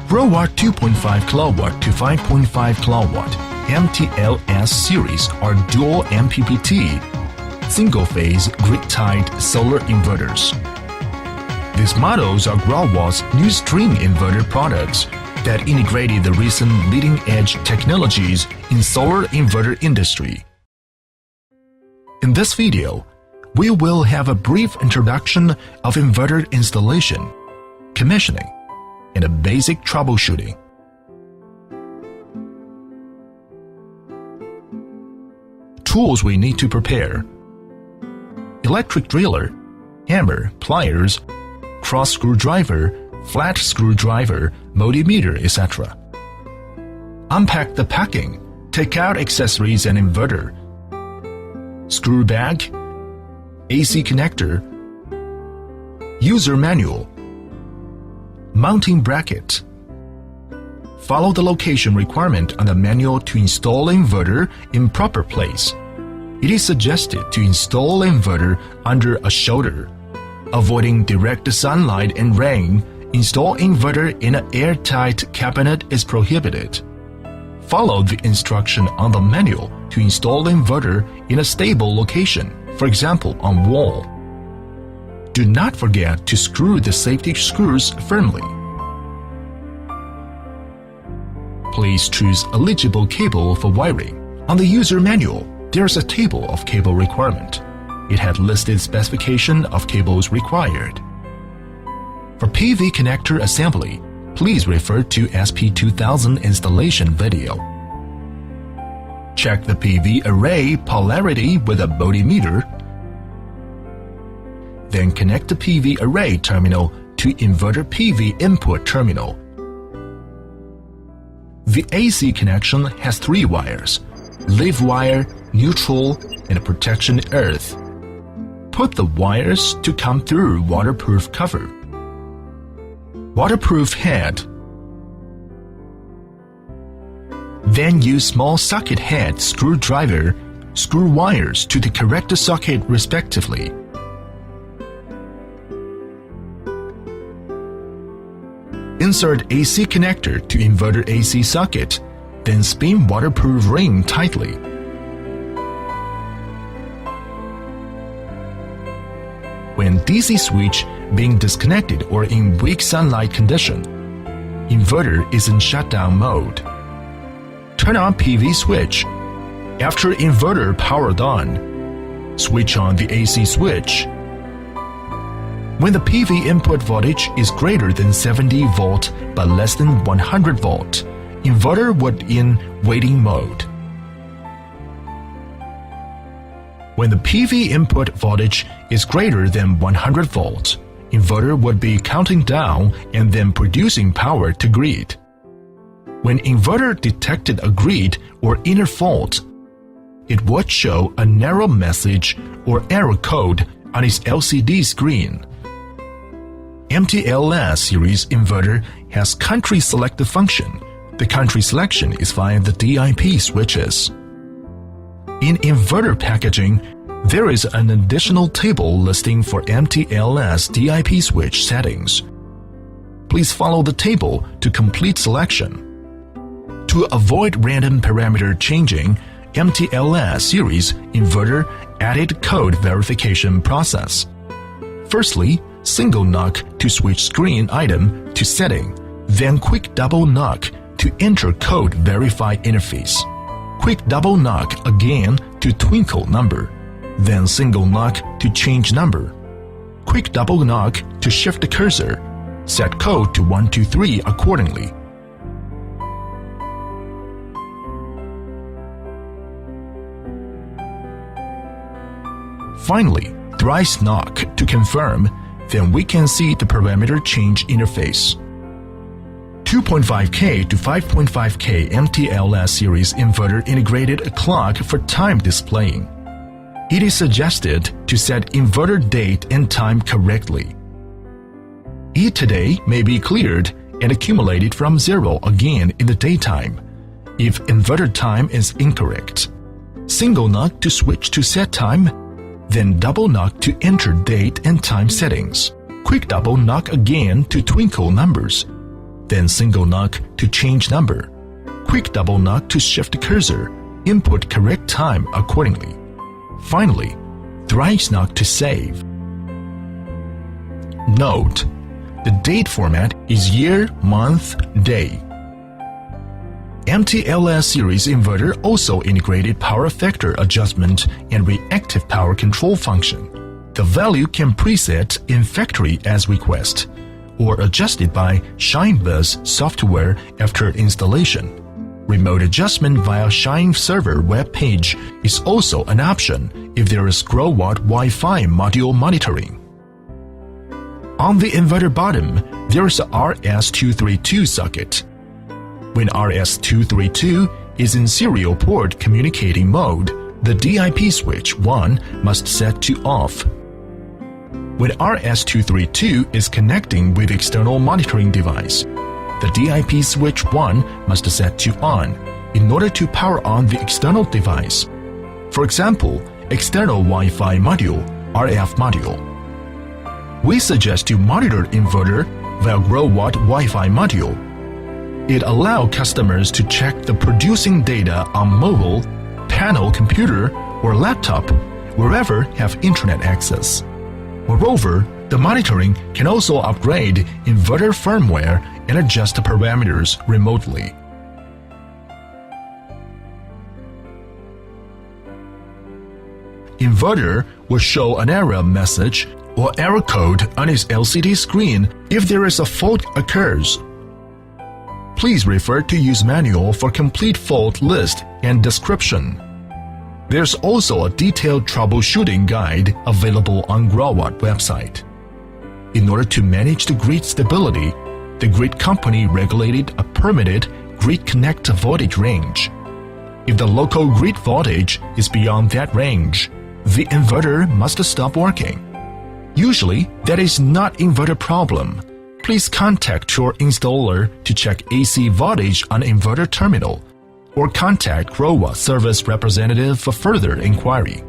Growatt 2.5 kW to 5.5 kW MTLS series are dual MPPT, single-phase grid-tied solar inverters. These models are Growatt's new string inverter products that integrated the recent leading-edge technologies in solar inverter industry. In this video, we will have a brief introduction of inverter installation, commissioning, and a basic troubleshooting. Tools we need to prepare: electric driller, hammer, pliers, cross screwdriver, flat screwdriver, multimeter, etc. Unpack the packing, take out accessories and inverter, screw bag, AC connector, user manual, mounting bracket. Follow the location requirement on the manual to install inverter in proper place. It is suggested to install inverter under a shelter. Avoiding direct sunlight and rain, install inverter in an airtight cabinet is prohibited. Follow the instruction on the manual to install inverter in a stable location, for example on wall. Do not forget to screw the safety screws firmly. Please choose eligible cable for wiring. On the user manual, there's a table of cable requirement. It had listed specification of cables required. For PV connector assembly, please refer to SP2000 installation video. Check the PV array polarity with a multimeter. Then connect the PV array terminal to inverter PV input terminal. The AC connection has 3 wires: live wire, neutral, and a protection earth. Put the wires to come through waterproof cover. Waterproof head. Then use small socket head screwdriver, screw wires to the correct socket respectively. Insert AC connector to inverter AC socket, then spin waterproof ring tightly. When DC switch being disconnected or in weak sunlight condition, inverter is in shutdown mode. Turn on PV switch. After inverter powered on, switch on the AC switch. When the PV input voltage is greater than 70 volt but less than 100 volt, inverter would in waiting mode. When the PV input voltage is greater than 100 volts, inverter would be counting down and then producing power to grid. When inverter detected a grid or inner fault, it would show a narrow message or error code on its LCD screen. MTLS series inverter has country selective function. The country selection is via the DIP switches. In inverter packaging, there is an additional table listing for MTLS DIP switch settings. Please follow the table to complete selection. To avoid random parameter changing, MTLS series inverter added code verification process. Firstly, single knock to switch screen item to setting, then quick double knock to enter code verified interface. Quick double knock again to twinkle number, then single knock to change number. Quick double knock to shift the cursor. Set code to 123 accordingly. Finally, thrice knock to confirm, then we can see the parameter change interface. 2.5K to 5.5K MTLS series inverter integrated a clock for time displaying. It is suggested to set inverter date and time correctly. It today may be cleared and accumulated from 0 again in the daytime if inverter time is incorrect. Single knock to switch to set time, then double knock to enter date and time settings. Quick double knock again to twinkle numbers. then single knock to change number, quick double knock to shift cursor, input correct time accordingly. Finally, thrice knock to save. Note: the date format is year, month, day. MTLS series inverter also integrated power factor adjustment and reactive power control function. The value can preset in factory as request, or adjusted by ShineBus software after installation. Remote adjustment via Shine server web page is also an option if there is Growatt Wi-Fi module monitoring. On the inverter bottom, there is a RS232 socket. When RS232 is in serial port communicating mode, the DIP switch 1 must set to off. When RS232 is connecting with external monitoring device, the DIP switch 1 must set to on in order to power on the external device. For example, external Wi-Fi module, RF module. We suggest to monitor inverter via Growatt Wi-Fi module. It allows customers to check the producing data on mobile, panel computer, or laptop, wherever have internet access. Moreover, the monitoring can also upgrade inverter firmware and adjust the parameters remotely. Inverter will show an error message or error code on its LCD screen if there is a fault occurs. Please refer to use manual for complete fault list and description. There's also a detailed troubleshooting guide available on Growatt website. In order to manage the grid stability, the grid company regulated a permitted grid connect voltage range. If the local grid voltage is beyond that range, the inverter must stop working. Usually, that is not inverter problem. Please contact your installer to check AC voltage on inverter terminal, or contact Growatt service representative for further inquiry.